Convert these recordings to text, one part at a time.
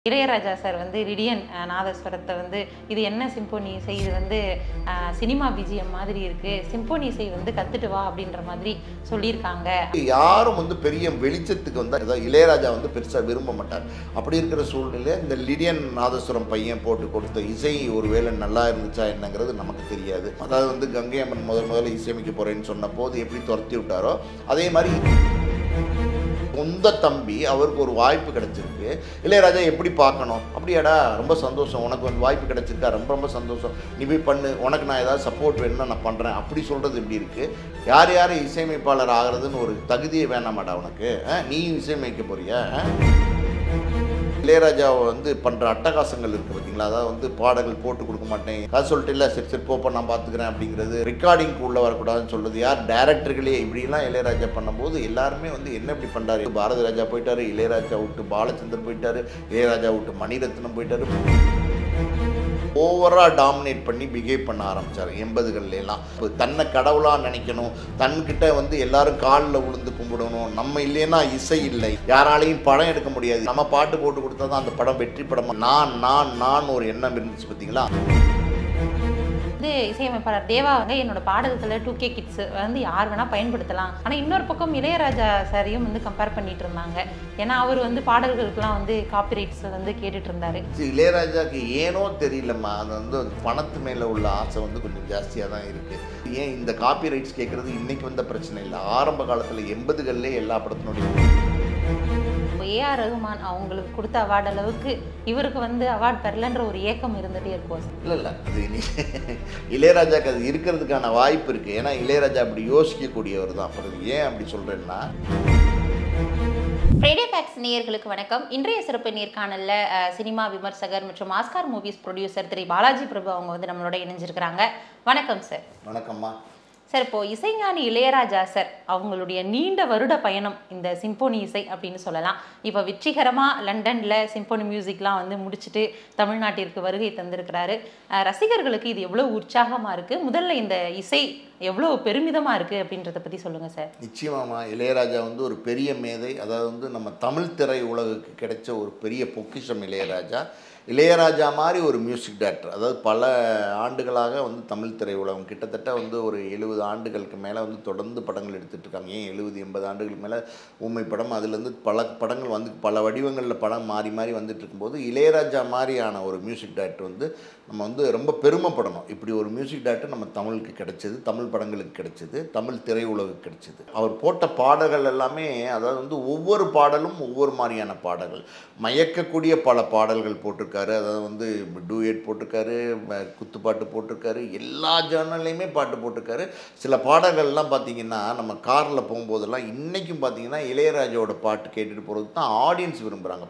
Ilaiyaraaja sir வந்து லிடியன் நாதஸ்வரத்தை வந்து இது என்ன சிம்போனி இசை, இது வந்து சினிமா பிஜிஎம் மாதிரி இருக்கு, சிம்போனி இசை வந்து கத்துட்டு வா அப்படின்ற மாதிரி சொல்லியிருக்காங்க. யாரும் வந்து பெரிய வெளிச்சத்துக்கு வந்து இளையராஜா வந்து பெருசா விரும்ப மாட்டார். அப்படி இருக்கிற சூழ்நிலை இந்த லிடியன் நாதஸ்வரம் பையன் போட்டு கொடுத்த இசை ஒருவேளை நல்லா இருந்துச்சா என்னங்கிறது நமக்கு தெரியாது. அதாவது வந்து கங்கை அம்மன் முதல்ல இசையமைக்க போறேன்னு சொன்ன போது எப்படி துரத்தி விட்டாரோ அதே மாதிரி சொந்த தம்பி அவருக்கு ஒரு வாய்ப்பு கிடைச்சிருக்கு. இளையராஜா எப்படி பார்க்கணும், அப்படியாடா ரொம்ப சந்தோஷம், உனக்கு வந்து வாய்ப்பு கிடைச்சிருக்கா, ரொம்ப ரொம்ப சந்தோஷம், நீ போய் பண்ணு, உனக்கு நான் ஏதாவது சப்போர்ட் வேணும்னா நான் பண்ணுறேன் அப்படி சொல்கிறது எப்படி இருக்குது? யார் யார் இசையமைப்பாளர் ஆகிறதுன்னு ஒரு தகுதியை வேணாமாடா உனக்கு? நீயும் இசையமைக்க போறியா? இளையராஜாவை வந்து பண்ணுற அட்டகாசங்கள் இருக்குது பார்த்தீங்களா, அதாவது வந்து பாடல்கள் போட்டு கொடுக்க மாட்டேன் அது சொல்லிட்டு இல்லை, சரி சரி போப்பா நான் பார்த்துக்கிறேன் அப்படிங்கிறது, ரெக்கார்டிங்க்கு உள்ளே வரக்கூடாதுன்னு சொல்கிறது யார்? டைரக்டர்களே. இப்படிலாம் இளையராஜா பண்ணும்போது எல்லாருமே வந்து என்ன இப்படி பண்ணுறாரு? பாரதி ராஜா போயிட்டாரு, இளையராஜா விட்டு பாலச்சந்தர் போயிட்டாரு, இளையராஜா விட்டு மணிரத்னம் போயிட்டாரு. ஓவராக டாமினேட் பண்ணி பிஹேவ் பண்ண ஆரம்பித்தார் 80கள்லாம். தன்னை கடவுளாக நினைக்கணும், தன்கிட்ட வந்து எல்லாரும் காலில் விழுந்து கும்பிடணும், நம்ம இல்லைன்னா இசை இல்லை, யாராலையும் படம் எடுக்க முடியாது, நம்ம பாட்டு போட்டு கொடுத்தா தான் அந்த படம் வெற்றி படமாக நான் ஒரு எண்ணம் இருந்துச்சு பார்த்தீங்களா. வந்து இசையமைப்பாளர் தேவா வந்து என்னோட பாடல்களை 2K கிட்ஸ் வந்து யார் வேணால் பயன்படுத்தலாம், ஆனால் இன்னொரு பக்கம் இளையராஜா சாரையும் வந்து கம்பேர் பண்ணிட்டு இருந்தாங்க. ஏன்னா அவர் வந்து பாடல்களுக்கெல்லாம் வந்து காப்பிரைட்ஸ் வந்து கேட்டுட்டு இருந்தாரு. இளையராஜாக்கு ஏனோ தெரியலம்மா, அது வந்து பணத்து மேலே உள்ள ஆசை வந்து கொஞ்சம் ஜாஸ்தியாக தான் இருக்குது. ஏன் இந்த காப்பிரைட்ஸ் கேட்குறது இன்னைக்கு வந்த பிரச்சனை இல்லை, ஆரம்ப காலத்தில் 80கள்லேயே எல்லா படத்தினுடைய ஏஆர் ரகுமான் அவங்களுக்கு கொடுத்த அவார்டு அளவுக்கு இவருக்கு வந்து அவார்டு பெறலன்ற ஒரு ஏக்கம் இருந்துகிட்டே இருக்கும். இல்லை அது இளையராஜாக்கு அது இருக்கிறதுக்கான வாய்ப்பு இருக்குது. ஏன்னா இளையராஜா அப்படி யோசிக்கக்கூடியவர் தான். அப்புறம் ஏன் அப்படி சொல்கிறேன்னா, ஃப்ரைடே ஃபேக்ட்ஸ் நேயர்களுக்கு வணக்கம். இன்றைய சிறப்பு நேர்காணலில் சினிமா விமர்சகர் மற்றும் ஆஸ்கார் மூவிஸ் ப்ரொடியூசர் திரு பாலாஜி பிரபு அவங்க வந்து நம்மளோட இணைஞ்சிருக்கிறாங்க. வணக்கம் சார். வணக்கம்மா சார். இப்போ இசைஞானி இளையராஜா சார் அவங்களுடைய நீண்ட வருட பயணம் இந்த சிம்போனி இசை அப்படின்னு சொல்லலாம். இப்போ வெற்றிகரமாக லண்டனில் சிம்போனி மியூசிக்லாம் வந்து முடிச்சுட்டு தமிழ்நாட்டிற்கு வருகை தந்திருக்கிறாரு. ரசிகர்களுக்கு இது எவ்வளோ உற்சாகமாக இருக்குது, முதல்ல இந்த இசை எவ்வளோ பெருமிதமாக இருக்குது அப்படின்றத பற்றி சொல்லுங்கள் சார். நிச்சயமாம்மா, இளையராஜா வந்து ஒரு பெரிய மேதை. அதாவது வந்து நம்ம தமிழ் திரை உலகுக்கு கிடைச்ச ஒரு பெரிய பொக்கிஷம் இளையராஜா. இளையராஜா மாதிரி ஒரு மியூசிக் டைரக்டர், அதாவது பல ஆண்டுகளாக வந்து தமிழ் திரை உலகம் கிட்டத்தட்ட வந்து ஒரு 70 ஆண்டுகளுக்கு மேலே வந்து தொடர்ந்து படங்கள் எடுத்துகிட்டு இருக்காங்க. ஏன் 70-80 ஆண்டுகளுக்கு மேலே ஊமை படம், அதுலேருந்து பல படங்கள் வந்து பல வடிவங்களில் படம் மாறி மாறி வந்துட்டு இருக்கும்போது இளையராஜா மாதிரியான ஒரு மியூசிக் டைரக்டர் வந்து நம்ம வந்து ரொம்ப பெருமைப்படணும். இப்படி ஒரு மியூசிக் டைரக்டர் நம்ம தமிழுக்கு கிடைச்சது, தமிழ் படங்களுக்கு கிடைச்சது, தமிழ் திரையுலகுக்கு கிடைச்சது. அவர் போட்ட பாடல்கள் எல்லாமே அதாவது வந்து ஒவ்வொரு பாடலும் ஒவ்வொரு மாதிரியான பாடல்கள், மயக்கக்கூடிய பல பாடல்கள் போட்டிருக்காரு. அதாவது வந்து டூயட் போட்டிருக்காரு, குத்துப்பாட்டு போட்டிருக்காரு, எல்லா ஜானர்லையுமே பாட்டு போட்டிருக்காரு. சில பாடல்கள்லாம் பார்த்திங்கன்னா நம்ம காரில் போகும்போதெல்லாம் இன்றைக்கும் பார்த்திங்கன்னா இளையராஜாவோட பாட்டு கேட்டுட்டு போகிறது தான் ஆடியன்ஸ் விரும்புகிறாங்க.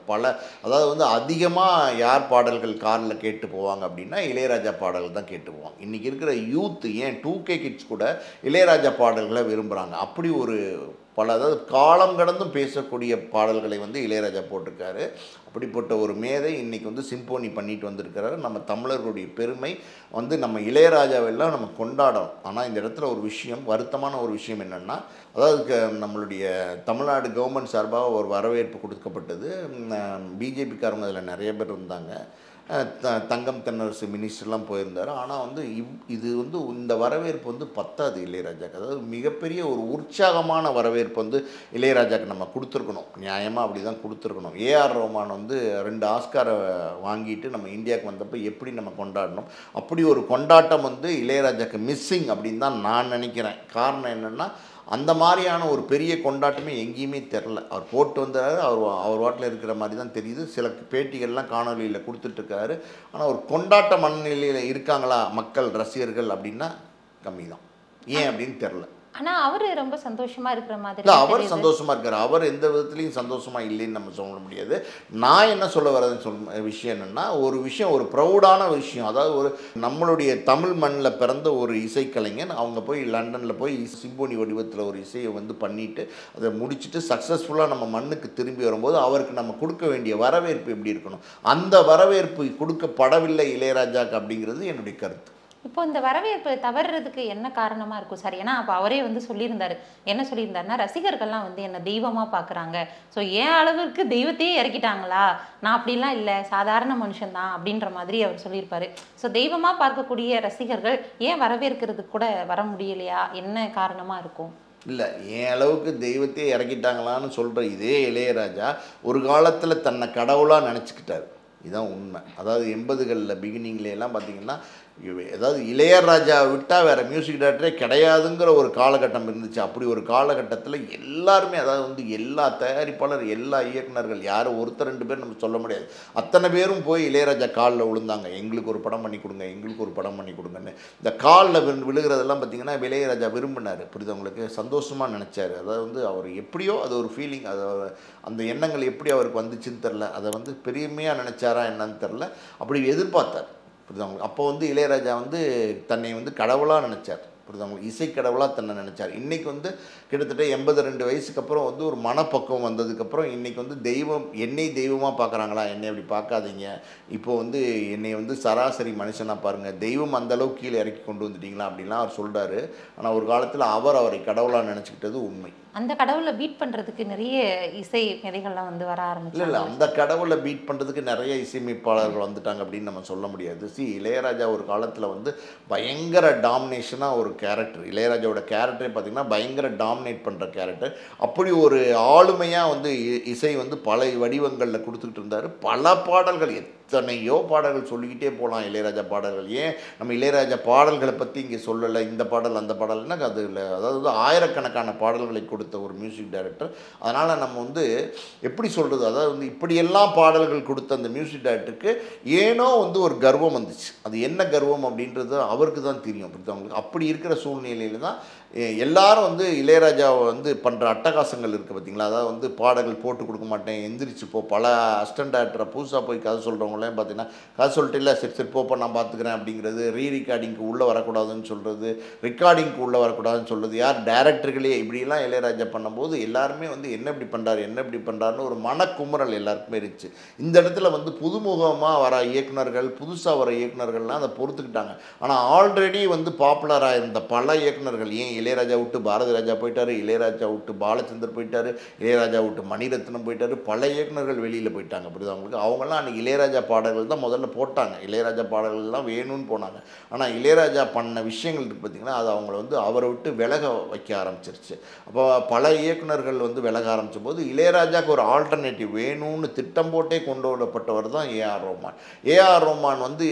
அதாவது வந்து அதிகமாக யார் பாடல்கள் காரில் கேட்டு போவாங்க அப்படின்னா இளையராஜா பாடல்கள் தான் கேட்டு போவாங்க. இன்றைக்கி இருக்கிற யூத், ஏன் 2K கிட்ஸ் கூட இளையராஜா பாடல்களை விரும்புகிறாங்க. அப்படி ஒரு அதாவது காலம் கடந்தும் பேசக்கூடிய பாடல்களை வந்து இளையராஜா போட்டிருக்காரு. அப்படிப்பட்ட ஒரு மேதை இன்றைக்கி வந்து சிம்போனி பண்ணிட்டு வந்திருக்கிறாரு. நம்ம தமிழர்களுடைய பெருமை வந்து நம்ம இளையராஜாவெல்லாம் நம்ம கொண்டாடணும். ஆனால் இந்த இடத்துல ஒரு விஷயம், வருத்தமான ஒரு விஷயம் என்னென்னா, அதாவது நம்மளுடைய தமிழ்நாடு கவர்மெண்ட் சார்பாக ஒரு வரவேற்பு கொடுக்கப்பட்டது. பிஜேபிக்காரங்க அதில் நிறைய பேர் இருந்தாங்க. தங்கம் தென்னரசு மினிஸ்டர்லாம் போயிருந்தார். ஆனால் வந்து இது வந்து இந்த வரவேற்பு வந்து பத்தாது இளையராஜாக்கு. அதாவது மிகப்பெரிய ஒரு உற்சாகமான வரவேற்பு வந்து இளையராஜாக்கு நம்ம கொடுத்துருக்கணும். நியாயமாக அப்படி தான் கொடுத்துருக்கணும். ஏஆர் ரஹ்மான் வந்து 2 ஆஸ்காரை வாங்கிட்டு நம்ம இந்தியாவுக்கு வந்தப்போ எப்படி நம்ம கொண்டாடணும், அப்படி ஒரு கொண்டாட்டம் வந்து இளையராஜாக்கு மிஸ்ஸிங் அப்படின்னு தான் நான் நினைக்கிறேன். காரணம் என்னென்னா, அந்த மாதிரியான ஒரு பெரிய கொண்டாட்டமே எங்கேயுமே தெரில. அவர் போட்டு வந்தார், அவர் வாட்டில் இருக்கிற மாதிரி தான் தெரியுது. சில பேட்டிகள்லாம் காணொலியில் கொடுத்துட்ருக்காரு. ஆனால் ஒரு கொண்டாட்ட மனநிலையில் இருக்காங்களா மக்கள் ரசிகர்கள் அப்படின்னா கம்மி தான். ஏன் அப்படின்னு தெரில. ஆனால் அவர் ரொம்ப சந்தோஷமாக இருக்கிற மாதிரி இல்லை, அவர் சந்தோஷமாக இருக்கார். அவர் எந்த விதத்துலையும் சந்தோஷமாக இல்லைன்னு நம்ம சொல்ல முடியாது. நான் என்ன சொல்ல வரதுன்னு விஷயம் என்னென்னா, ஒரு விஷயம், ஒரு ப்ரௌடான விஷயம், அதாவது ஒரு நம்மளுடைய தமிழ் மண்ணில் பிறந்த ஒரு இசைக்கலைஞன் அவங்க போய் லண்டனில் போய் சிம்போனி வடிவத்தில் ஒரு இசையை வந்து பண்ணிவிட்டு அதை முடிச்சுட்டு சக்ஸஸ்ஃபுல்லாக நம்ம மண்ணுக்கு திரும்பி வரும்போது அவருக்கு நம்ம கொடுக்க வேண்டிய வரவேற்பு எப்படி இருக்கணும், அந்த வரவேற்பு கொடுக்கப்படவில்லை இளையராஜாக்கு அப்படிங்கிறது என்னுடைய கருத்து. இப்போ இந்த வரவேற்பு தவறுறதுக்கு என்ன காரணமா இருக்கும் சார்? ஏன்னா அப்போ அவரே வந்து சொல்லியிருந்தாரு, என்ன சொல்லியிருந்தாருன்னா, ரசிகர்கள்லாம் வந்து என்ன தெய்வமா பார்க்குறாங்க, ஸோ ஏன் அளவிற்கு தெய்வத்தையே இறக்கிட்டாங்களா, நான் அப்படிலாம் இல்லை, சாதாரண மனுஷன்தான் அப்படின்ற மாதிரி அவர் சொல்லியிருப்பாரு. ஸோ தெய்வமா பார்க்கக்கூடிய ரசிகர்கள் ஏன் வரவேற்கிறதுக்கு கூட வர முடியலையா, என்ன காரணமா இருக்கும்? இல்லை, என் அளவுக்கு தெய்வத்தையே இறக்கிட்டாங்களான்னு சொல்கிற இதே இளையராஜா ஒரு காலத்தில் தன்னை கடவுளாக நினச்சிக்கிட்டார். இதுதான் உண்மை. அதாவது 80களில் பிகினிங்ல எல்லாம் பார்த்தீங்கன்னா, அதாவது இளையராஜா விட்டால் வேறு மியூசிக் டைரக்டரே கிடையாதுங்கிற ஒரு காலகட்டம் இருந்துச்சு. அப்படி ஒரு காலகட்டத்தில் எல்லாருமே, அதாவது வந்து எல்லா தயாரிப்பாளர், எல்லா இயக்குனர்கள், யாரும் ஒருத்தர் 2 பேர் நம்ம சொல்ல முடியாது, அத்தனை பேரும் போய் இளையராஜா காலில் விழுந்தாங்க. எங்களுக்கு ஒரு படம் பண்ணி கொடுங்க, எங்களுக்கு ஒரு படம் பண்ணி கொடுங்கன்னு. இந்த காலில் விழுகிறதெல்லாம் பார்த்தீங்கன்னா இளையராஜா விரும்பினார். புரியுது உங்களுக்கு? சந்தோஷமாக நினச்சார். அதாவது வந்து அவர் எப்படியோ அது ஒரு ஃபீலிங், அது அந்த எண்ணங்கள் எப்படி அவருக்கு வந்துச்சுன்னு தெரில, அதை வந்து பெருமையாக நினச்சாரா என்னன்னு தெரில, அப்படி எதிர்பார்த்தார். புரியுது? அப்போ வந்து இளையராஜா வந்து தன்னை வந்து கடவுளாக நினச்சார். புரியுது? இசைக்கடவுளாக தன்னை நினச்சார். இன்றைக்கி வந்து கிட்டத்தட்ட 82 வயசுக்கு அப்புறம் வந்து ஒரு மனப்பக்குவம் வந்ததுக்கப்புறம் இன்றைக்கி வந்து தெய்வம், என்னை தெய்வமாக பார்க்குறாங்களா, என்னை அப்படி பார்க்காதீங்க, இப்போது வந்து என்னை வந்து சராசரி மனுஷனாக பாருங்கள், தெய்வம் அந்தளவுக்கு கீழே இறக்கி கொண்டு வந்துட்டீங்களா அப்படின்லாம் அவர் சொல்கிறாரு. ஆனால் ஒரு காலத்தில் அவரை கடவுளாக நினச்சிக்கிட்டது உண்மை. அந்த கடவுளை பீட் பண்ணுறதுக்கு நிறைய இசை மேதைகள்லாம் வந்து வர ஆரம்பிச்சு. இல்லை, அந்த கடவுளை பீட் பண்ணுறதுக்கு நிறைய இசையமைப்பாளர்கள் வந்துட்டாங்க அப்படின்னு நம்ம சொல்ல முடியாது. இளையராஜா ஒரு காலத்தில் வந்து பயங்கர டாமினேஷனாக ஒரு கேரக்டர், இளையராஜாவோட கேரக்டரே பார்த்திங்கன்னா பயங்கர டாமினேட் பண்ணுற கேரக்டர். அப்படி ஒரு ஆளுமையாக வந்து இசை வந்து பல வடிவங்களில் கொடுத்துக்கிட்டு இருந்தார். பல பாடல்கள், எத்தனையோ பாடல்கள் சொல்லிக்கிட்டே போகலாம் இளையராஜா பாடல்கள். ஏன் நம்ம இளையராஜா பாடல்களை பற்றி இங்கே சொல்லலை, இந்த பாடல் அந்த பாடல்னா அது இல்லை. அதாவது ஆயிரக்கணக்கான பாடல்களை கொடுத்த ஒரு மியூசிக் டைரக்டர். அதனால் நம்ம வந்து எப்படி சொல்கிறது, அதாவது வந்து இப்படியெல்லாம் பாடல்கள் கொடுத்த அந்த மியூசிக் டைரக்டருக்கு ஏனோ வந்து ஒரு கர்வம் வந்துச்சு. அது என்ன கர்வம் அப்படின்றது அவருக்கு தான் தெரியும். அவங்களுக்கு அப்படி இருக்கிற சூழ்நிலையில் தான் எல்லாரும் வந்து இளையராஜாவை வந்து பண்ணுற அட்டகாசங்கள் இருக்குது பார்த்திங்களா. அதாவது வந்து பாடல்கள் போட்டு கொடுக்க மாட்டேன், எந்திரிச்சு போ, பல அசிஸ்டன்ட் டைரக்டரை புதுசாக போய் கதை சொல்கிறவங்களாம் பார்த்தீங்கன்னா, கதை சொல்லிட்டு இல்லை, சரி சரி போப்போ நான் பார்த்துக்கிறேன் அப்படிங்கிறது, ரீரெக்கார்டிங்க்கு உள்ளே வரக்கூடாதுன்னு சொல்கிறது, ரெக்கார்டிங்க்கு உள்ளே வரக்கூடாதுன்னு சொல்கிறது, யார் டைரக்டர்களே இப்படிலாம் இளையராஜா பண்ணும்போது எல்லாருமே வந்து என்ன இப்படி பண்ணுறாரு, என்ன இப்படி பண்ணுறாருன்னு ஒரு மனக்குமுறல் எல்லாருக்குமே இருந்துச்சு. இந்த இடத்துல வந்து புதுமுகமாக வர இயக்குநர்கள், புதுசாக வர இயக்குநர்கள்லாம் அதை பொறுத்துக்கிட்டாங்க. ஆனால் ஆல்ரெடி வந்து பாப்புலராக இருந்த பல இயக்குநர்கள், ஏன் இளையராஜா விட்டு பாரதி ராஜா போயிட்டாரு, இளையராஜா விட்டு பாலச்சந்தர் போயிட்டாரு, இளையராஜா விட்டு மணிரத்னம் போயிட்டாரு, பல இயக்குநர்கள் வெளியில் போயிட்டாங்க. புரியுது அவங்களுக்கு? அவங்கெல்லாம் அன்றைக்கி இளையராஜா பாடல்கள் தான் முதல்ல போட்டாங்க, இளையராஜா பாடல்கள்லாம் வேணும்னு போனாங்க. ஆனால் இளையராஜா பண்ண விஷயங்கள் இருக்குது பார்த்திங்கன்னா, அது அவங்கள வந்து அவரை விட்டு விலக வைக்க ஆரம்பிச்சிருச்சு. அப்போ பல இயக்குநர்கள் வந்து விலக ஆரம்பித்த போது இளையராஜாவுக்கு ஒரு ஆல்டர்னேட்டிவ் வேணும்னு திட்டம் போட்டே கொண்டு வரப்பட்டவர் தான் ஏஆர் ரஹ்மான். ஏஆர் ரஹ்மான் வந்து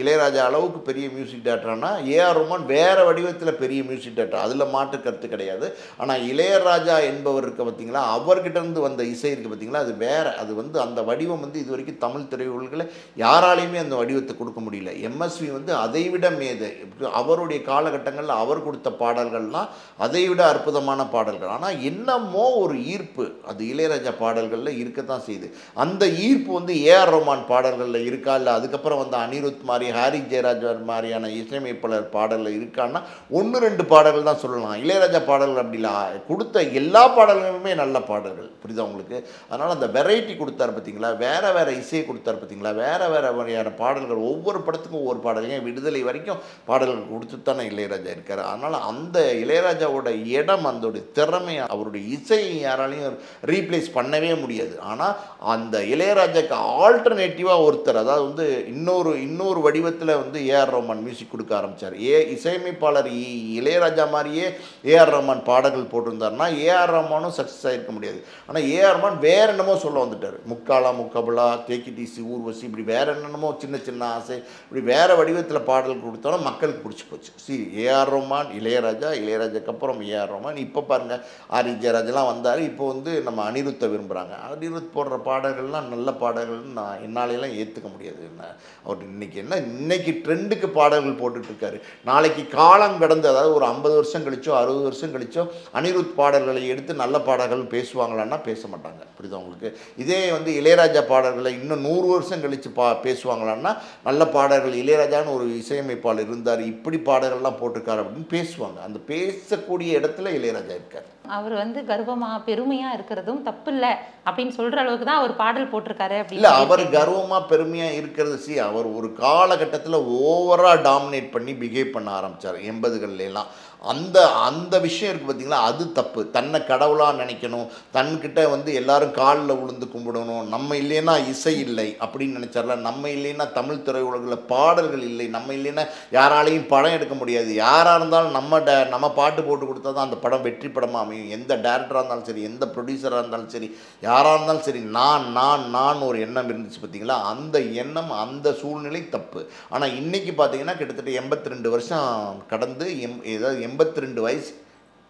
இளையராஜா அளவுக்கு பெரிய மியூசிக் டைரக்டர்னா, ஏஆர் ரஹ்மான் வேறு வடிவத்தில் பெரிய மியூசிக் டைரக்டர், அதில் மாற்று கருத்து கிடையாது. ஆனால் இளையராஜா என்பவர் இருக்க பார்த்திங்களா, அவர்கிட்ட இருந்து வந்த இசை இருக்குது பார்த்திங்களா, அது வேறு. அது வந்து அந்த வடிவம் வந்து இது வரைக்கும் தமிழ் திரையுலகில் யாராலையுமே அந்த வடிவத்தை கொடுக்க முடியல. எம்எஸ்வி வந்து அதைவிட மேதை. அவருடைய காலகட்டங்களில் அவர் கொடுத்த பாடல்கள்லாம் அதைவிட அற்புதமான பாடல்கள். ஆனால் என்னமோ ஒரு ஈர்ப்பு அது இளையராஜா பாடல்களில் இருக்கத்தான் செய்யுது. அந்த ஈர்ப்பு வந்து ஏஆர் ரஹ்மான் பாடல்களில் இருக்கா, இல்லை அதுக்கப்புறம் வந்து அனிருத் மாதிரி, ஹாரி ஜெயராஜ் மாதிரியான இசையமைப்பாளர் பாடலில் இருக்கான்னா 1-2 பாடல்கள் தான் சொல்லலாம். இளையராஜா பாடல்கள் அப்படி இல்லை, கொடுத்த எல்லா பாடல்களுமே நல்ல பாடல்கள். புரியுதா உங்களுக்கு? அதனால் அந்த வெரைட்டி கொடுத்தார் பார்த்தீங்களா, வேறு வேறு இசையை கொடுத்தார் பார்த்தீங்களா, வேறு வேறு வகையான பாடல்கள், ஒவ்வொரு படத்துக்கும் ஒவ்வொரு பாடல், ஏன் விடுதலை வரைக்கும் பாடல்கள் கொடுத்து தானே இளையராஜா இருக்கார். அதனால் அந்த இளையராஜாவோட இடம், அதோடைய திறமை, அவருடைய இசையை யாராலையும் ரீப்ளேஸ் பண்ணவே முடியாது. ஆனால் அந்த இளையராஜாக்கு ஆல்டர்னேட்டிவாக ஒருத்தர், அதாவது வந்து இன்னொரு வடிவத்தில் வந்து ஏஆர் ரஹ்மான் மியூசிக் கொடுக்க ஆரம்பித்தார். இசையமைப்பாளர் இளையராஜா மாதிரியே ஏஆர் ரஹ்மான் பாடல்கள் போட்டிருந்தாருன்னா ஏஆர் ரஹ்மானும் சக்ஸஸ் ஆகிருக்க முடியாது. ஆனால் ஏஆர் ரஹ்மான் வேறு என்னமோ சொல்ல வந்துட்டார். முக்காலா, முக்கபலா, கேக்கிடிசி, ஊர்வசி, இப்படி வேறு என்னென்னமோ சின்ன சின்ன ஆசை, இப்படி வேறு வடிவத்தில் பாடல் கொடுத்தாலும் மக்களுக்கு பிடிச்சி போச்சு. ஏஆர் ரஹ்மான், இளையராஜா, இளையராஜாக்கு அப்புறம் ஏஆர் ரஹ்மான், இப்போ பாருங்கள் ஆரி ஜெயராஜெலாம் வந்தார். இப்போ வந்து நம்ம அனிருத்தை விரும்புகிறாங்க. அனிருத் போடுற பாடல்கள்லாம் நல்ல பாடல்கள்னு நான் என்னாலெல்லாம் ஏற்றுக்க முடியாது. அவர் இன்னைக்கு ட்ரெண்டுக்கு பாடல்கள் போட்டுட்ருக்காரு. நாளைக்கு காலம் கடந்து, அதாவது ஒரு 50 வருஷம் கழிச்சோ 60 வருஷம் கழிச்சோ அனிருத் பாடல்களை எடுத்து நல்ல பாடல்கள் பேசுவாங்களான்னா பேச மாட்டாங்க. புரியுதா உங்களுக்கு? இதே வந்து இளையராஜா பாடல்களை இன்னும் 100 வருஷம் கழித்து பேசுவாங்களான்னா நல்ல பாடல்கள், இளையராஜான்னு ஒரு இசையமைப்பாளர் இருந்தார், இப்படி பாடல்கள்லாம் போட்டிருக்காரு அப்படின்னு பேசுவாங்க. அந்த பேசக்கூடிய இடத்துல இளையராஜா இருக்கார். அவர் வந்து கர்வமா பெருமையா இருக்கிறதும் தப்பு இல்லை அப்படின்னு சொல்ற அளவுக்கு தான் அவர் பாடல் போட்டிருக்காரு இல்லை, அப்படின்னு. அவர் கர்வமா பெருமையா இருக்கிறது அவர் ஒரு காலகட்டத்தில் ஓவரா டாமினேட் பண்ணி பிஹேவ் பண்ண ஆரம்பிச்சார் 80கள்ல எல்லாம். அந்த அந்த விஷயம் இருக்குது பார்த்தீங்களா, அது தப்பு. தன்னை கடவுளாக நினைக்கணும், தன்கிட்ட வந்து எல்லாரும் காலில் விழுந்து கும்பிடணும், நம்ம இல்லைன்னா இசை இல்லை அப்படின்னு நினச்சார்ல, நம்ம இல்லைன்னா தமிழ் திரையுலகில் பாடல்கள் இல்லை, நம்ம இல்லைன்னா யாராலையும் படம் எடுக்க முடியாது, யாராக இருந்தாலும் நம்ம பாட்டு போட்டு கொடுத்தா தான் அந்த படம் வெற்றி படமாக அமையும். எந்த டேரக்டராக இருந்தாலும் சரி, எந்த ப்ரொடியூசராக இருந்தாலும் சரி, யாராக இருந்தாலும் சரி, நான் ஒரு எண்ணம் இருந்துச்சு பார்த்தீங்களா, அந்த எண்ணம் அந்த சூழ்நிலை தப்பு. ஆனால் இன்றைக்கி பார்த்தீங்கன்னா கிட்டத்தட்ட 82 வருஷம் கடந்து ஏதாவது 82 வயசு.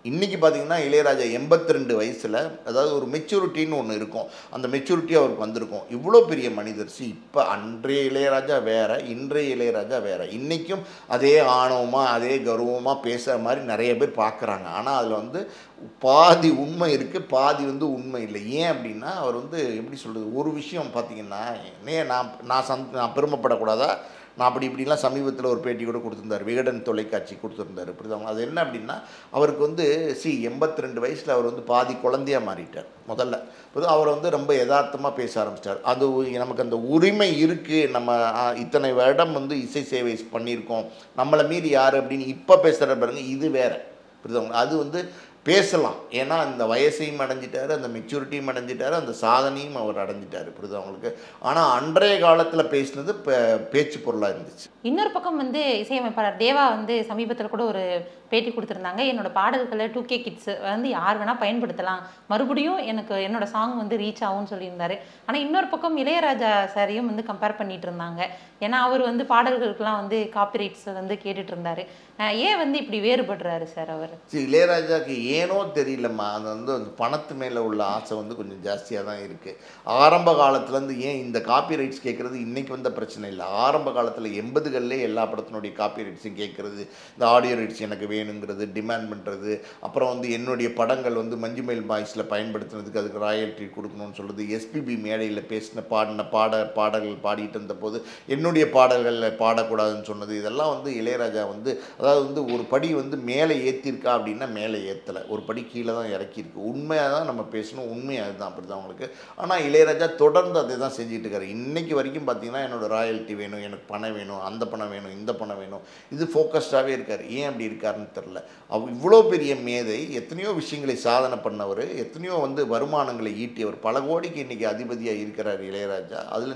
இன்றைக்கி பார்த்தீங்கன்னா இளையராஜா 82 வயசில், அதாவது ஒரு மெச்சூரிட்டின்னு ஒன்று இருக்கும், அந்த மெச்சூரிட்டி அவருக்கு வந்திருக்கும். இவ்வளோ பெரிய மனிதர். இப்போ அன்றைய இளையராஜா வேறு, இன்றைய இளையராஜா வேறு. இன்றைக்கும் அதே ஆணவமாக அதே கௌரவமாக பேசுகிற மாதிரி நிறைய பேர் பார்க்குறாங்க. ஆனால் அதில் வந்து பாதி உண்மை இருக்குது, பாதி வந்து உண்மை இல்லை. ஏன் அப்படின்னா அவர் வந்து எப்படி சொல்கிறது, ஒரு விஷயம் பார்த்தீங்கன்னா, நான் பெருமைப்படக்கூடாதா, நான் அப்படி இப்படிலாம் சமீபத்தில் ஒரு பேட்டி கூட கொடுத்துருந்தார், விகடன் தொலைக்காட்சி கொடுத்துருந்தார். இப்படிதான். அது என்ன அப்படின்னா, அவருக்கு வந்து 82 வயசில் அவர் வந்து பாதி குழந்தையாக மாறிட்டார். முதல்ல அவர் வந்து ரொம்ப யதார்த்தமாக பேச ஆரம்பிச்சிட்டார். அது நமக்கு அந்த உரிமை இருக்குது, நம்ம இத்தனை வருடம் வந்து இசை சேவை பண்ணியிருக்கோம், நம்மளை மீறி யார் அப்படின்னு இப்போ பேசுகிற பாருங்க, இது வேறு. புரியுதுங்களா? அது வந்து பேசலாம், ஏன்னா அந்த வயசையும் அடைஞ்சிட்டாரு, அந்த மெச்சூரிட்டியும் அடைஞ்சிட்டாரு, அந்த சாதனையும் அவர் அடைஞ்சிட்டாரு. புரியுது அவங்களுக்கு. ஆனால் அன்றைய காலத்தில் பேசினது பேச்சு பொருளாக இருந்துச்சு. இன்னொரு பக்கம் வந்து இசையமைப்பாளர் தேவா வந்து சமீபத்தில் கூட ஒரு பேட்டி கொடுத்துருந்தாங்க, என்னோட பாடல்களை 2K கிட்ஸ் வந்து யார் வேணால் பயன்படுத்தலாம், மறுபடியும் என்னோட சாங் வந்து ரீச் ஆகும்னு சொல்லியிருந்தாரு. ஆனால் இன்னொரு பக்கம் இளையராஜா சாரையும் வந்து கம்பேர் பண்ணிட்டு இருந்தாங்க. ஏன்னா அவர் வந்து பாடல்களுக்கெல்லாம் வந்து காப்பிரைட்ஸ் வந்து கேட்டுட்டு இருந்தாரு. ஏன் வந்து இப்படி வேறுபடுறாரு சார் அவர்? இளையராஜாக்கு ஏனோ தெரியலம்மா, அது வந்து அந்த பணத்து மேலே உள்ள ஆசை வந்து கொஞ்சம் ஜாஸ்தியாக தான் இருக்குது. ஆரம்ப காலத்துலேருந்து ஏன் இந்த காப்பிரைட்ஸ் கேட்குறது இன்றைக்கி வந்த பிரச்சனை இல்லை. ஆரம்ப காலத்தில் 80கள்லேயே எல்லா படத்தினுடைய காப்பிரைட்ஸையும் கேட்குறது, இந்த ஆடியோ ரைட்ஸ் எனக்கு வேணுங்கிறது, டிமாண்ட் பண்ணுறது, அப்புறம் வந்து என்னுடைய படங்கள் வந்து மஞ்சுமேல் பாய்ஸில் பயன்படுத்துனதுக்கு அதுக்கு ராயல்ட்டி கொடுக்கணும்னு சொல்கிறது, எஸ்பிபி மேடையில் பாடின பாடல்கள் பாடிட்டு இருந்த போது என்னுடைய பாடல்களில் பாடக்கூடாதுன்னு சொன்னது, இதெல்லாம் வந்து இளையராஜா வந்து, அதாவது வந்து ஒரு படி வந்து மேலே ஏற்றிருக்கா அப்படின்னா மேலே ஏற்றலை, ஒரு படி கீழே தான் இறக்கியிருக்கு. உண்மையாக தான் நம்ம பேசணும், உண்மையாக அதுதான், அப்படி தான் அவங்களுக்கு. ஆனால் இளையராஜா தொடர்ந்து அதை தான் செஞ்சுட்டு இருக்காரு. இன்றைக்கி வரைக்கும் பார்த்தீங்கன்னா என்னோடய ராயல்ட்டி வேணும், எனக்கு பணம் வேணும், அந்த பணம் வேணும், இந்த பணம் வேணும், இது ஃபோக்கஸ்டாகவே இருக்கார். ஏன் அப்படி இருக்காருன்னு தெரில. இவ்வளோ பெரிய மேதை, எத்தனையோ விஷயங்களை சாதனை பண்ணவர், எத்தனையோ வந்து வருமானங்களை ஈட்டியவர், பல கோடிக்கு இன்றைக்கி அதிபதியாக இருக்கிறார் இளையராஜா. அதில்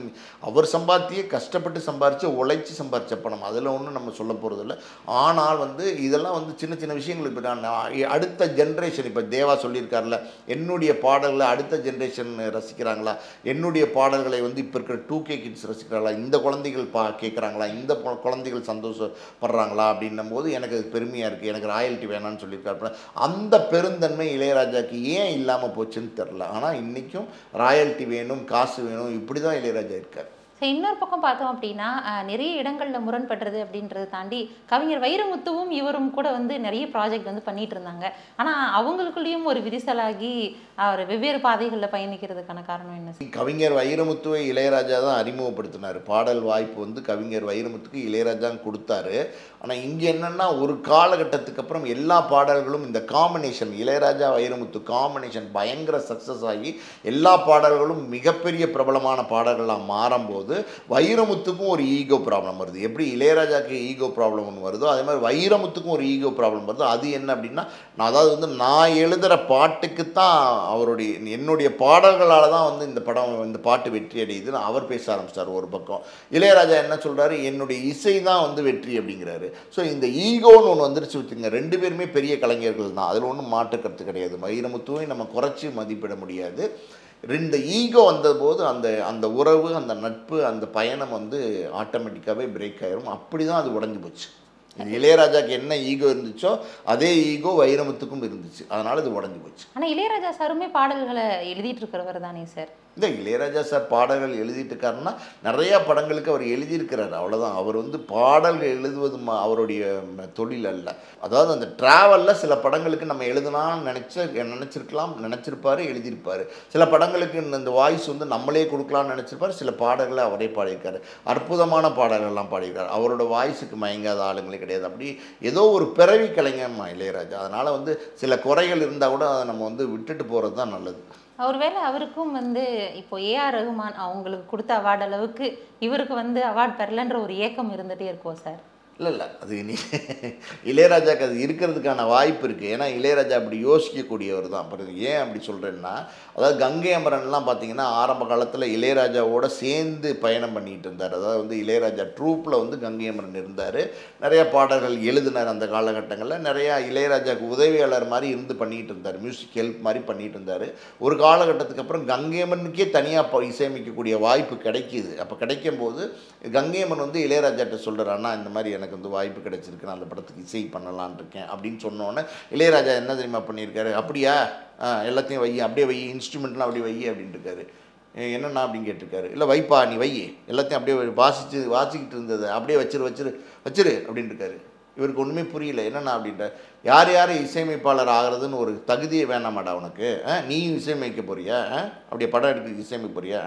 அவர் சம்பாத்தியே கஷ்டப்பட்டு சம்பாரித்து உழைச்சி சம்பாரித்த பணம், அதில் ஒன்றும் நம்ம சொல்ல போகிறதில்ல. ஆனால் வந்து இதெல்லாம் வந்து சின்ன சின்ன விஷயங்கள். இப்போ நான் அடுத்த ஜென்ரேஷன், இப்போ தேவா சொல்லியிருக்காருல, என்னுடைய பாடல்களை அடுத்த ஜென்ரேஷன் ரசிக்கிறாங்களா, என்னுடைய பாடல்களை வந்து இப்போ இருக்கிற 2K கிட்ஸ் ரசிக்கிறாங்களா, இந்த குழந்தைகள் கேட்குறாங்களா, இந்த குழந்தைகள் சந்தோஷப்படுறாங்களா அப்படின்னும் போது எனக்கு அது பெருமையாக இருக்குது. எனக்கு ராயல்ட்டி வேணான்னு சொல்லியிருக்காரு. அந்த பெருந்தன்மை இளையராஜாக்கு ஏன் இல்லாமல் போச்சுன்னு தெரில. ஆனால் இன்றைக்கும் ராயல்ட்டி வேணும், காசு வேணும், இப்படி தான் இளையராஜா இருக்கார். இன்னொரு பக்கம் பார்த்தோம் அப்படின்னா நிறைய இடங்களில் முரண்படுறது அப்படின்றத தாண்டி கவிஞர் வைரமுத்துவும் இவரும் கூட வந்து நிறைய ப்ராஜெக்ட் வந்து பண்ணிட்டு இருந்தாங்க. ஆனால் அவங்களுக்குள்ளேயும் ஒரு விரிசலாகி அவர் வெவ்வேறு பாதைகளில் பயணிக்கிறதுக்கான காரணம் என்ன? கவிஞர் வைரமுத்துவை இளையராஜா தான் அறிமுகப்படுத்தினார். பாடல் வாய்ப்பு வந்து கவிஞர் வைரமுத்துக்கு இளையராஜா கொடுத்தாரு. ஆனால் இங்கே என்னென்னா, ஒரு காலகட்டத்துக்கு அப்புறம் எல்லா பாடல்களும் இந்த காம்பினேஷன், இளையராஜா வைரமுத்து காம்பினேஷன் பயங்கர சக்ஸஸ் ஆகி எல்லா பாடல்களும் மிகப்பெரிய பிரபலமான பாடல்களாக மாறும்போது வைரமுத்துக்கும் ஒரு ஈகோ ப்ராப்ளம் வருது. எப்படி இளையராஜாக்கு ஈகோ ப்ராப்ளம் ஒன்று வருதோ, அதே மாதிரி வைரமுத்துக்கும் ஒரு ஈகோ ப்ராப்ளம் வருது. அது என்ன அப்படின்னா, அதாவது வந்து நான் எழுதுகிற பாட்டுக்கு தான் என்னுடைய பாடல்களால் தான் வந்து இந்த பாட்டு வெற்றி அடையுதுன்னு அவர் பேச ஆரம்பிச்சிட்டார் ஒரு பக்கம். இளையராஜா என்ன சொல்கிறாரு, என்னுடைய இசை தான் வந்து வெற்றி அப்படிங்கிறாரு. ஸோ இந்த ஈகோன்னு ஒன்று வந்துருச்சு வச்சுங்க. ரெண்டு பேருமே பெரிய கலைஞர்கள் தான், அதில் ஒன்றும் மாற்றுக்கிறது கிடையாது. வைரமுத்துவை நம்ம குறைச்சி மதிப்பிட முடியாது. இந்த ஈகோ வந்தபோது அந்த உறவு, அந்த நட்பு, அந்த பயணம் வந்து ஆட்டோமேட்டிக்காகவே பிரேக் ஆயிரும். அப்படி தான் அது உடஞ்சி போச்சு. இளையராஜாக்கு என்ன ஈகோ இருந்துச்சோ அதே ஈகோ வைரமுத்துக்கும் இருந்துச்சு, அதனால இது உடஞ்சி போச்சு. ஆனால் இளையராஜா சாருமே பாடல்களை எழுதிட்டு இருக்கிறவர் தானே சார்? இந்த இளையராஜா சார் பாடல்கள் எழுதிட்டு இருக்காருன்னா நிறையா படங்களுக்கு அவர் எழுதியிருக்கிறார், அவ்வளோதான். அவர் வந்து பாடல்கள் எழுதுவது அவருடைய தொழில் அல்ல. அதாவது அந்த ட்ராவலில் சில படங்களுக்கு நம்ம எழுதலாம்னு நினச்சிருப்பார், எழுதியிருப்பார். சில படங்களுக்கு இந்த வாய்ஸ் வந்து நம்மளே கொடுக்கலாம்னு நினச்சிருப்பார். சில பாடல்களை அவரே பாடியிருக்காரு, அற்புதமான பாடல்கள்லாம் பாடியிருக்காரு. அவரோட வாய்ஸுக்கு மயங்காத ஆளுங்களே கிடையாது. அப்படி ஏதோ ஒரு பிறவி கலைஞர்மா இளையராஜா. அதனால் வந்து சில குறைகள் இருந்தால் கூட அதை நம்ம வந்து விட்டுட்டு போகிறது தான் நல்லது. ஒருவேளை அவருக்கும் வந்து இப்போ ஏஆர் ரகுமான் அவங்களுக்கு கொடுத்த அவார்டு அளவுக்கு இவருக்கு வந்து அவார்டு பெறலன்ற ஒரு ஏக்கம் இருந்துகிட்டே இருக்கும் சார். இல்லை அது இளையராஜாக்கு அது இருக்கிறதுக்கான வாய்ப்பு இருக்குது. ஏன்னா இளையராஜா அப்படி யோசிக்கக்கூடியவர் தான். அப்புறம் ஏன் அப்படி சொல்கிறேன்னா, அதாவது கங்கை அமரன்லாம் பார்த்தீங்கன்னா ஆரம்ப காலத்தில் இளையராஜாவோட சேர்ந்து பயணம் பண்ணிகிட்டு இருந்தார். அதாவது வந்து இளையராஜா ட்ரூப்பில் வந்து கங்கை அமரன் இருந்தார், நிறையா பாடல்கள் எழுதினார். அந்த காலகட்டங்களில் நிறையா இளையராஜாவுக்கு உதவியாளர் மாதிரி இருந்து பண்ணிகிட்டு இருந்தார், மியூசிக் ஹெல்ப் மாதிரி பண்ணிகிட்டு இருந்தார். ஒரு காலகட்டத்துக்கு அப்புறம் கங்கை அமரனுக்கே தனியாக இசையமைக்கக்கூடிய வாய்ப்பு கிடைக்கிது. அப்போ கிடைக்கும்போது கங்கை அமரன் வந்து இளையராஜாட்ட சொல்கிறார், அண்ணா இந்த மாதிரி எனக்கு வந்து வாய்ப்பு கிடைச்சிருக்கு, நான் அந்த படத்துக்கு இசை பண்ணலான் இருக்கேன் அப்படின்னு சொன்னோன்னே இளையராஜா என்ன தெரியுமா பண்ணியிருக்காரு, அப்படியா எல்லாத்தையும் வை, அப்படியே வை, இன்ஸ்ட்ருமெண்ட்லாம் அப்படியே வை அப்படின்ட்டு இருக்காரு. என்னண்ணா அப்படின்னு கேட்டிருக்காரு. இல்லை வைப்பா நீ வை, எல்லாத்தையும் அப்படியே வாசிக்கிட்டு இருந்தது அப்படியே வச்சிரு அப்படின்ட்டு இருக்காரு. இவருக்கு ஒன்றுமே புரியல, என்னண்ணா அப்படின்ற. யார் இசையமைப்பாளர் ஆகிறதுன்னு ஒரு தகுதியை வேணாமாடா உனக்கு, நீயும் இசையமைக்க போறியா, அப்படியே படம் எடுக்க இசையமைக்க போறியா,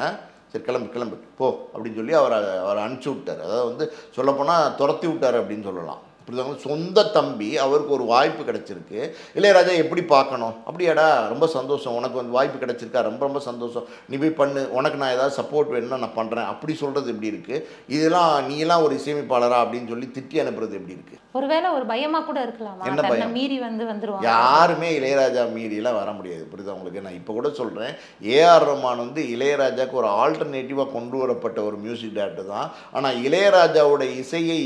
சரி கிளம்பு போ அப்படின்னு சொல்லி அவரை அனுப்பிச்சி விட்டார். அதாவது வந்து சொல்லப்போனால் துரத்தி விட்டார் அப்படின்னு சொல்லலாம். இப்படி சொந்த தம்பி, அவருக்கு ஒரு வாய்ப்பு கிடச்சிருக்கு. இளையராஜா எப்படி பார்க்கணும், அப்படியாடா ரொம்ப சந்தோஷம், உனக்கு வந்து வாய்ப்பு கிடச்சிருக்கா, ரொம்ப சந்தோஷம், நீ போய் பண்ணு, உனக்கு நான் ஏதாவது சப்போர்ட் வேணும்னா நான் பண்ணுறேன் அப்படி சொல்கிறது எப்படி இருக்குது. இதெல்லாம் நீலாம் ஒரு இசையமைப்பாளரா அப்படின்னு சொல்லி திட்டி அனுப்புறது எப்படி இருக்குது. ஒருவேளை ஒரு பயமாக கூட இருக்கலாம், என்ன பயம், மீறி வந்துருவாங்க. யாருமே இளையராஜா மீறியெல்லாம் வர முடியாது, புரியுதா உங்களுக்கு. நான் இப்போ கூட சொல்கிறேன், ஏஆர் ரஹ்மான் வந்து இளையராஜாவுக்கு ஒரு ஆல்டர்னேட்டிவாக கொண்டு வரப்பட்ட ஒரு மியூசிக் டைரக்டர் தான். ஆனால் இளையராஜாவோட இசையை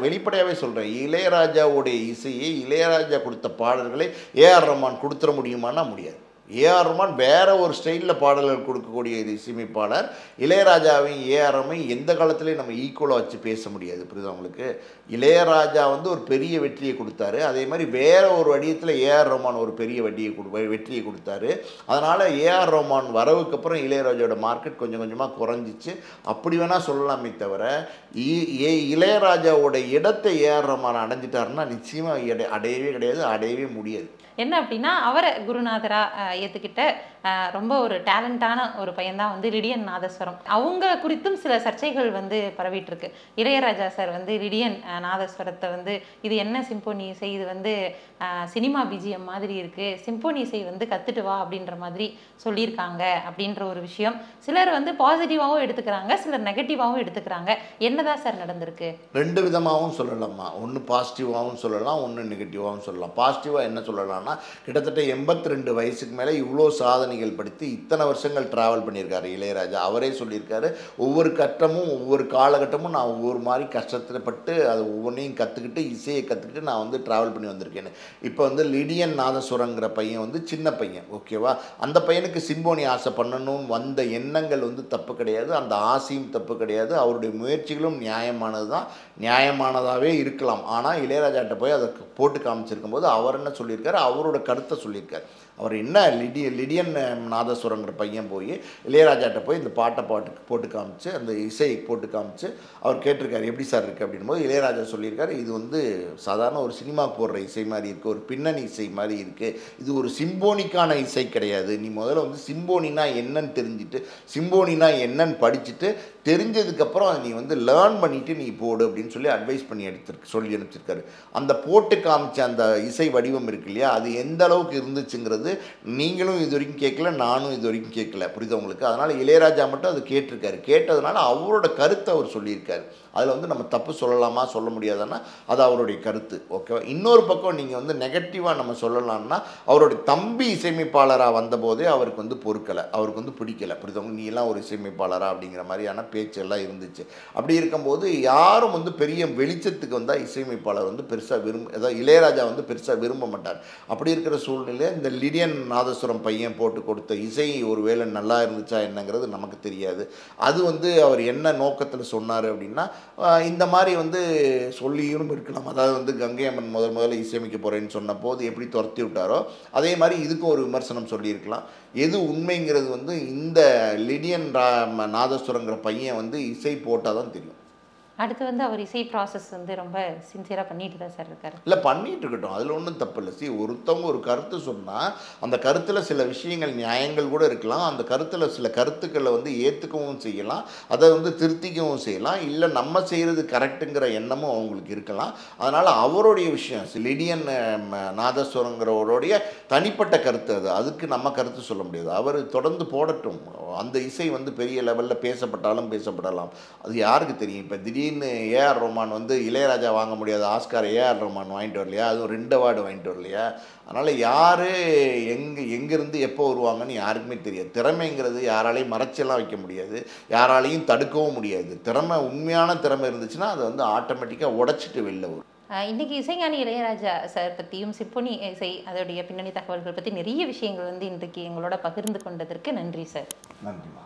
வெளிப்படையாகவே சொல்கிறேன், இளையராஜாவுடைய இசையை, இளையராஜா கொடுத்த பாடல்களை ஏஆர் ரஹ்மான் கொடுத்துட முடியுமானா முடியாது. ஏஆர் ரஹ்மான் வேற ஒரு ஸ்டைலில் பாடல்கள் கொடுக்கக்கூடிய இசையமைப்பாளர். இளையராஜாவையும் ஏஆர்எம்மையும் எந்த காலத்துலேயும் நம்ம ஈக்குவலாக வச்சு பேச முடியாது, புரியுதா உங்களுக்கு. இளையராஜா வந்து ஒரு பெரிய வெற்றியை கொடுத்தாரு, அதே மாதிரி வேற ஒரு வடிவத்தில் ஏஆர் ரஹ்மான் ஒரு பெரிய வெற்றியை கொடுத்தாரு. அதனால் ஏஆர் ரஹ்மான் வரவுக்கு அப்புறம் இளையராஜாவோட மார்க்கெட் கொஞ்சம் கொஞ்சமாக குறைஞ்சிச்சு, அப்படி வேணால் சொல்லலாமே தவிர இளையராஜாவோட இடத்தை ஏஆர் ரஹ்மான் அடைஞ்சிட்டாருன்னா நிச்சயமாக அடையவே முடியாது. என்ன அப்படின்னா, அவரை குருநாதராக ஏற்றுக்கிட்ட ரொம்ப ஒரு டேலண்டான ஒரு பையன்தான் வந்து லிடியன் நாதஸ்வரம். அவங்க குறித்தும் சில சர்ச்சைகள் வந்து பரவிட்டு இருக்கு. இளையராஜா சார் வந்து லிடியன் நாதஸ்வரத்தை வந்து இது என்ன சிம்போனி இசை, இது வந்து சினிமா பிஜிஎம் மாதிரி இருக்கு, சிம்போனி இசை வந்து கத்துட்டு வா அப்படின்ற மாதிரி சொல்லியிருக்காங்க அப்படின்ற ஒரு விஷயம் சிலர் வந்து பாசிட்டிவாகவும் எடுத்துக்கிறாங்க, சிலர் நெகட்டிவாகவும் எடுத்துக்கிறாங்க. என்னதான் சார் நடந்திருக்கு? ரெண்டு விதமாகவும் சொல்லலாமா, ஒன்று பாசிட்டிவாகவும் சொல்லலாம், ஒன்று நெகட்டிவாகவும் சொல்லலாம். பாசிட்டிவாக என்ன சொல்லலாம்னா, கிட்டத்தட்ட 82 வயசுக்கு மேலே இவ்வளோ சாதனைகள் படுத்தி இத்தனை வருஷங்கள் ட்ராவல் பண்ணியிருக்காரு இளையராஜா. அவரே சொல்லியிருக்காரு, ஒவ்வொரு கட்டமும் ஒவ்வொரு காலகட்டமும் நான் ஒவ்வொரு மாதிரி கஷ்டப்பட்டு அதை ஒவ்வொன்றையும் கற்றுக்கிட்டு இசையை கற்றுக்கிட்டு நான் வந்து ட்ராவல் பண்ணி வந்திருக்கேன்னு. இப்போ வந்து லிடியன் நாதஸ்வரங்கிற பையன் வந்து சின்ன பையன், ஓகேவா. அந்த பையனுக்கு சிம்போனி ஆசை பண்ணணும்னு வந்த எண்ணங்கள் வந்து தப்பு கிடையாது, அந்த ஆசையும் தப்பு கிடையாது, அவருடைய முயற்சிகளும் நியாயமானதாகவே இருக்கலாம். ஆனால் இளையராஜாட்ட போய் அதை போட்டு காமிச்சிருக்கும் போது அவர் என்ன சொல்லியிருக்காரு, அவரோட கருத்தை சொல்லியிருக்காரு. அவர் என்ன லிடியன் நாதஸ்வரங்கிற பையன் போய் இளையராஜாட்ட போய் இந்த பாட்டை போட்டு காமிச்சு, அந்த இசையை போட்டு காமிச்சு அவர் கேட்டிருக்காரு, எப்படி சார் இருக்குது அப்படின் போது இளையராஜா சொல்லியிருக்காரு, இது வந்து சாதாரண ஒரு சினிமா போடுற இசை மாதிரி இருக்குது, ஒரு பின்னணி இசை மாதிரி இருக்குது, இது ஒரு சிம்போனிக்கான இசை கிடையாது. நீ முதல்ல வந்து சிம்போனினா என்னன்னு தெரிஞ்சுட்டு, சிம்போனினா என்னன்னு படிச்சுட்டு, தெரிஞ்சதுக்கப்புறம் நீ வந்து லேர்ன் பண்ணிவிட்டு நீ போடு அப்படின்னு சொல்லி அட்வைஸ் பண்ணி சொல்லி அனுப்பிச்சிருக்காரு. அந்த போட்டு காமிச்ச அந்த இசை வடிவம் இருக்கு இல்லையா, அது எந்த அளவுக்கு இருந்துச்சுங்கிறது நீங்களும் இது வரைக்கும் கேட்கல, நானும் இது வரைக்கும் கேட்கல, புரியுது உங்களுக்கு. அதனால் இளையராஜா மட்டும் அது கேட்டிருக்காரு. கேட்டதுனால அவரோட கருத்தை அவர் சொல்லியிருக்காரு. அதில் வந்து நம்ம தப்பு சொல்லலாமா சொல்ல முடியாதுன்னா அது அவருடைய கருத்து, ஓகேவா. இன்னொரு பக்கம் நீங்கள் வந்து நெகட்டிவாக நம்ம சொல்லலாம்னா, அவருடைய தம்பி இசையமைப்பாளராக வந்தபோதே அவருக்கு வந்து பொறுக்கலை, அவருக்கு வந்து பிடிக்கலை, புரியுதவங்க. நீ எல்லாம் ஒரு இசையமைப்பாளராக அப்படிங்கிற மாதிரியான பேச்செல்லாம் இருந்துச்சு. அப்படி இருக்கும்போது யாரும் வந்து பெரிய வெளிச்சத்துக்கு வந்தால் இசையமைப்பாளர் வந்து பெருசாக அதாவது இளையராஜா வந்து பெருசாக விரும்ப மாட்டார். அப்படி இருக்கிற சூழ்நிலையில் இந்த லிடியன் நாதஸ்வரம் பையன் போட்டு கொடுத்த இசை ஒருவேளை நல்லா இருந்துச்சா என்னங்கிறது நமக்கு தெரியாது. அது வந்து அவர் என்ன நோக்கத்தில் சொன்னார் அப்படின்னா, இந்த மாதிரி வந்து சொல்லியும் இருக்கலாம். அதாவது வந்து கங்கை அம்மன் முதல்ல இசையமைக்க போகிறேன்னு சொன்ன போது எப்படி துரத்தி விட்டாரோ அதே மாதிரி இதுக்கும் ஒரு விமர்சனம் சொல்லியிருக்கலாம். எது உண்மைங்கிறது வந்து இந்த லிடியன் நாதஸ்வரங்கிற பையன் வந்து இசை போட்டால் தான் தெரியும். அடுத்து வந்து அவர் இசை ப்ராசஸ் வந்து ரொம்ப சின்சியராக பண்ணிட்டு தான் சார் இருக்காரு. இல்லை, பண்ணிட்டு இருக்கட்டும், அதில் ஒன்றும் தப்பு இல்லை. ஒருத்தவங்க ஒரு கருத்து சொன்னால் அந்த கருத்தில் சில விஷயங்கள் நியாயங்கள் கூட இருக்கலாம். அந்த கருத்தில் சில கருத்துக்களை வந்து ஏற்றுக்கவும் செய்யலாம், அதை வந்து திருத்திக்கவும் செய்யலாம். இல்லை நம்ம செய்கிறது கரெக்டுங்கிற எண்ணமும் அவங்களுக்கு இருக்கலாம். அதனால் அவருடைய விஷயம் லிடியன் நாதஸ்வரங்கிறவருடைய தனிப்பட்ட கருத்து அது. அதுக்கு நம்ம கருத்து சொல்ல முடியாது. அவர் தொடர்ந்து போடட்டும். அந்த இசை வந்து பெரிய லெவலில் பேசப்படலாம். அது யாருக்கு தெரியும்? இப்போ திடீர்னு ஏஆர் ரஹ்மான் வந்து இளையராஜா வாங்க முடியாத ஆஸ்கார் ஏஆர் ரஹ்மான் வாங்கிட்டு வரலையா? அதுவும் 2 அவார்டு வாங்கிட்டு வரலையா? அதனால் யார் எங்கேருந்து எப்போ வருவாங்கன்னு யாருக்குமே தெரியாது. திறமைங்கிறது யாராலையும் மறைச்செல்லாம் வைக்க முடியாது, யாராலையும் தடுக்கவும் முடியாது. உண்மையான திறமை இருந்துச்சுன்னா அதை வந்து ஆட்டோமேட்டிக்காக உடைச்சிட்டு வெளில வரும். இன்னைக்கு இசைஞானி இளையராஜா சார் பற்றியும் சிம்பொனி இசை அதோடைய பின்னணி தகவல்கள் பற்றி நிறைய விஷயங்கள் வந்து இன்றைக்கு எங்களோட பகிர்ந்து கொண்டதற்கு நன்றி சார். நன்றிமா.